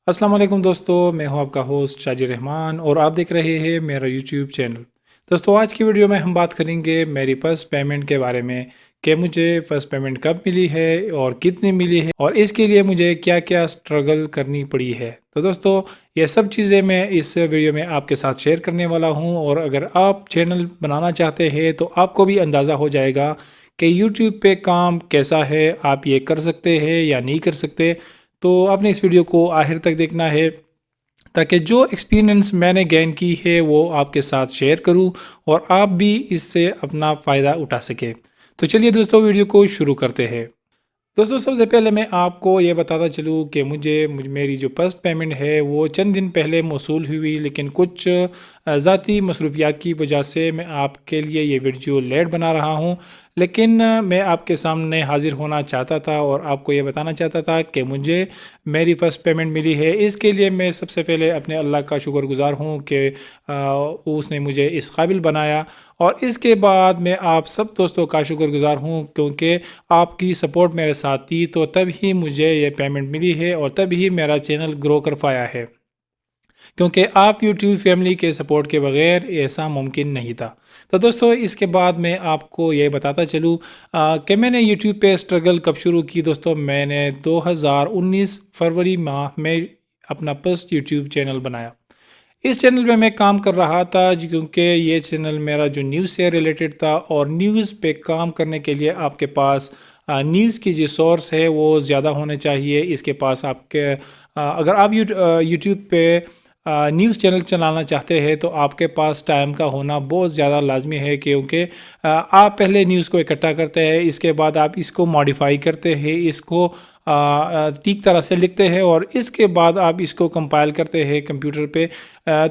السلام علیکم دوستو، میں ہوں آپ کا ہوسٹ شاجر رحمان اور آپ دیکھ رہے ہیں میرا یوٹیوب چینل۔ دوستو آج کی ویڈیو میں ہم بات کریں گے میری فرسٹ پیمنٹ کے بارے میں کہ مجھے فرسٹ پیمنٹ کب ملی ہے اور کتنی ملی ہے اور اس کے لیے مجھے کیا کیا سٹرگل کرنی پڑی ہے۔ تو دوستو یہ سب چیزیں میں اس ویڈیو میں آپ کے ساتھ شیئر کرنے والا ہوں، اور اگر آپ چینل بنانا چاہتے ہیں تو آپ کو بھی اندازہ ہو جائے گا کہ یوٹیوب پہ کام کیسا ہے، آپ یہ کر سکتے ہیں یا نہیں کر سکتے۔ تو آپ نے اس ویڈیو کو آخر تک دیکھنا ہے تاکہ جو ایکسپیرینس میں نے گین کی ہے وہ آپ کے ساتھ شیئر کروں اور آپ بھی اس سے اپنا فائدہ اٹھا سکے۔ تو چلیے دوستو ویڈیو کو شروع کرتے ہیں۔ دوستو سب سے پہلے میں آپ کو یہ بتاتا چلوں کہ میری جو فرسٹ پیمنٹ ہے وہ چند دن پہلے موصول ہوئی، لیکن کچھ ذاتی مصروفیات کی وجہ سے میں آپ کے لیے یہ ویڈیو لیٹ بنا رہا ہوں، لیکن میں آپ کے سامنے حاضر ہونا چاہتا تھا اور آپ کو یہ بتانا چاہتا تھا کہ مجھے میری فرسٹ پیمنٹ ملی ہے۔ اس کے لیے میں سب سے پہلے اپنے اللہ کا شکر گزار ہوں کہ اس نے مجھے اس قابل بنایا، اور اس کے بعد میں آپ سب دوستوں کا شکر گزار ہوں کیونکہ آپ کی سپورٹ میرے ساتھ تھی، تو تب ہی مجھے یہ پیمنٹ ملی ہے اور تب ہی میرا چینل گرو کر پایا ہے، کیونکہ آپ یوٹیوب فیملی کے سپورٹ کے بغیر ایسا ممکن نہیں تھا۔ تو دوستو اس کے بعد میں آپ کو یہ بتاتا چلوں کہ میں نے یوٹیوب پہ سٹرگل کب شروع کی۔ دوستو میں نے 2019 فروری ماہ میں اپنا فرسٹ یوٹیوب چینل بنایا۔ اس چینل پہ میں کام کر رہا تھا کیونکہ یہ چینل میرا جو نیوز سے ریلیٹڈ تھا، اور نیوز پہ کام کرنے کے لیے آپ کے پاس نیوز کی جو سورس ہے وہ زیادہ ہونے چاہیے۔ اس کے پاس آپ کے اگر آپ یوٹیوب پہ نیوز چینل چلانا چاہتے ہیں تو آپ کے پاس ٹائم کا ہونا بہت زیادہ لازمی ہے، کیونکہ آپ پہلے نیوز کو اکٹھا کرتے ہیں، اس کے بعد آپ اس کو ماڈیفائی کرتے ہیں، اس کو ٹھیک طرح سے لکھتے ہیں، اور اس کے بعد آپ اس کو کمپائل کرتے ہیں کمپیوٹر پہ۔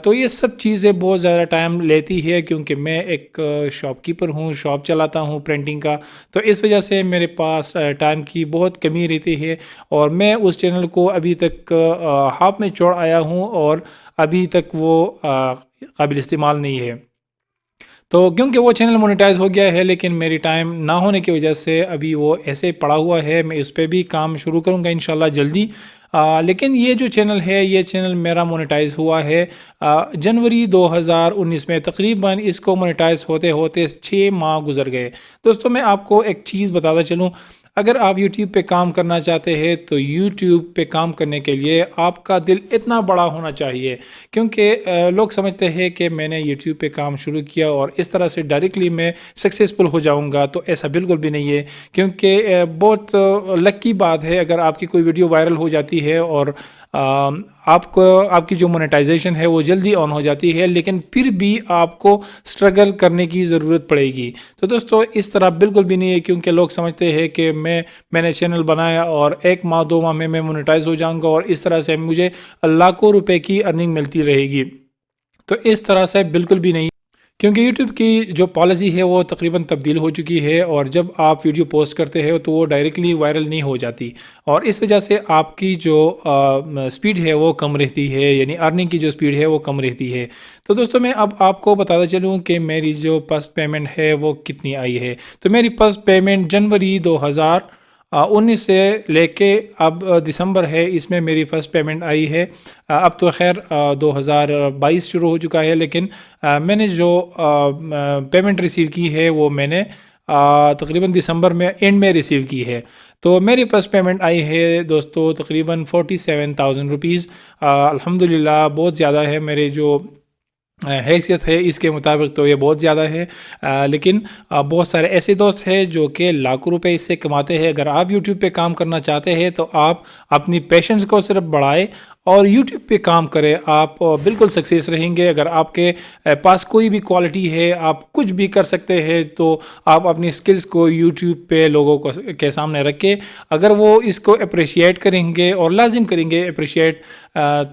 تو یہ سب چیزیں بہت زیادہ ٹائم لیتی ہے، کیونکہ میں ایک شاپ کیپر ہوں، شاپ چلاتا ہوں پرنٹنگ کا، تو اس وجہ سے میرے پاس ٹائم کی بہت کمی رہتی ہے، اور میں اس چینل کو ابھی تک ہاف میں چھوڑ آیا ہوں اور ابھی تک وہ قابل استعمال نہیں ہے۔ تو کیونکہ وہ چینل مونیٹائز ہو گیا ہے، لیکن میری ٹائم نہ ہونے کی وجہ سے ابھی وہ ایسے پڑا ہوا ہے۔ میں اس پہ بھی کام شروع کروں گا انشاءاللہ جلدی۔ لیکن یہ جو چینل ہے، یہ چینل میرا مونیٹائز ہوا ہے جنوری 2019 میں، تقریباً اس کو مونیٹائز ہوتے ہوتے 6 ماہ گزر گئے۔ دوستو میں آپ کو ایک چیز بتاتا چلوں، اگر آپ یوٹیوب پہ کام کرنا چاہتے ہیں تو یوٹیوب پہ کام کرنے کے لیے آپ کا دل اتنا بڑا ہونا چاہیے، کیونکہ لوگ سمجھتے ہیں کہ میں نے یوٹیوب پہ کام شروع کیا اور اس طرح سے ڈائریکٹلی میں سکسیزفل ہو جاؤں گا، تو ایسا بالکل بھی نہیں ہے، کیونکہ بہت لک کی بات ہے اگر آپ کی کوئی ویڈیو وائرل ہو جاتی ہے اور آپ کی جو مونیٹائزیشن ہے وہ جلدی آن ہو جاتی ہے، لیکن پھر بھی آپ کو سٹرگل کرنے کی ضرورت پڑے گی۔ تو دوستو اس طرح بالکل بھی نہیں ہے، کیونکہ لوگ سمجھتے ہیں کہ میں نے چینل بنایا اور 1 ماہ 2 ماہ میں مونیٹائز ہو جاؤں گا اور اس طرح سے مجھے لاکھوں روپے کی ارننگ ملتی رہے گی۔ تو اس طرح سے بالکل بھی نہیں، کیونکہ یوٹیوب کی جو پالیسی ہے وہ تقریباً تبدیل ہو چکی ہے، اور جب آپ ویڈیو پوسٹ کرتے ہیں تو وہ ڈائریکٹلی وائرل نہیں ہو جاتی، اور اس وجہ سے آپ کی جو سپیڈ ہے وہ کم رہتی ہے، یعنی ارننگ کی جو سپیڈ ہے وہ کم رہتی ہے۔ تو دوستو میں اب آپ کو بتاتا چلوں کہ میری جو فرسٹ پیمنٹ ہے وہ کتنی آئی ہے۔ تو میری فرسٹ پیمنٹ جنوری 2019 سے لے کے اب دسمبر ہے، اس میں میری فرسٹ پیمنٹ آئی ہے۔ اب تو خیر 2022 شروع ہو چکا ہے، لیکن میں نے جو پیمنٹ ریسیو کی ہے وہ میں نے تقریباً دسمبر میں اینڈ میں ریسیو کی ہے۔ تو میری فرسٹ پیمنٹ آئی ہے دوستو تقریباً 47,000 روپیز۔ الحمدللہ بہت زیادہ ہے، میرے جو حیثیت ہے اس کے مطابق تو یہ بہت زیادہ ہے، لیکن بہت سارے ایسے دوست ہیں جو کہ لاکھوں روپے اس سے کماتے ہیں۔ اگر آپ یوٹیوب پہ کام کرنا چاہتے ہیں تو آپ اپنی پیشنس کو صرف بڑھائیں اور یوٹیوب پہ کام کریں، آپ بالکل سکسیس رہیں گے۔ اگر آپ کے پاس کوئی بھی کوالٹی ہے، آپ کچھ بھی کر سکتے ہیں، تو آپ اپنی سکلز کو یوٹیوب پہ لوگوں کے سامنے رکھیں۔ اگر وہ اس کو اپریشیٹ کریں گے اور لازم کریں گے اپریشیٹ،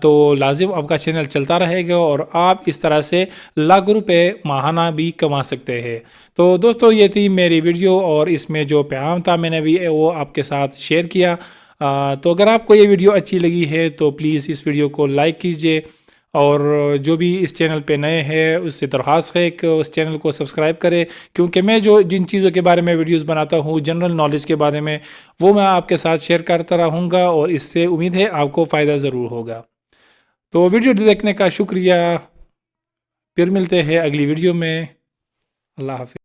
تو لازم آپ کا چینل چلتا رہے گا اور آپ اس طرح سے لاکھوں روپے ماہانہ بھی کما سکتے ہیں۔ تو دوستو یہ تھی میری ویڈیو، اور اس میں جو پیغام تھا میں نے بھی وہ آپ کے ساتھ شیئر کیا۔ تو اگر آپ کو یہ ویڈیو اچھی لگی ہے تو پلیز اس ویڈیو کو لائک کیجئے، اور جو بھی اس چینل پہ نئے ہیں اس سے درخواست ہے کہ اس چینل کو سبسکرائب کرے، کیونکہ میں جن چیزوں کے بارے میں ویڈیوز بناتا ہوں جنرل نالج کے بارے میں، وہ میں آپ کے ساتھ شیئر کرتا رہوں گا، اور اس سے امید ہے آپ کو فائدہ ضرور ہوگا۔ تو ویڈیو دیکھنے کا شکریہ، پھر ملتے ہیں اگلی ویڈیو میں۔ اللہ حافظ۔